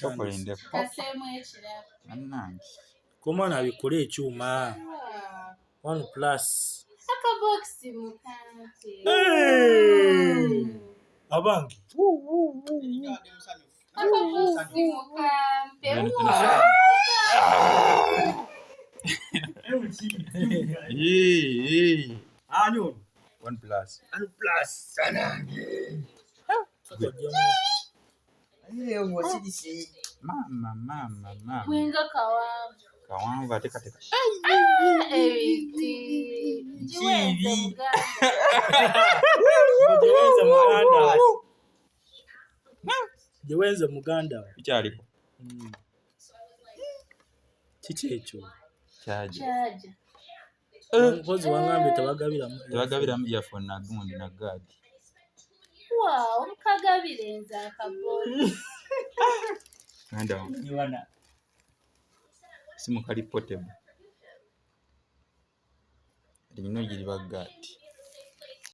Chokolende annange komwana abikole ekyuma oneplus abange oneplus mama kawanvu ate kateka Jewenze muganda bikyalipo kiki ekyo kyaja mpozi wangambye tebagabiramu earphone nagundi na gaadi ganda simu kali portable lino giri bagaadi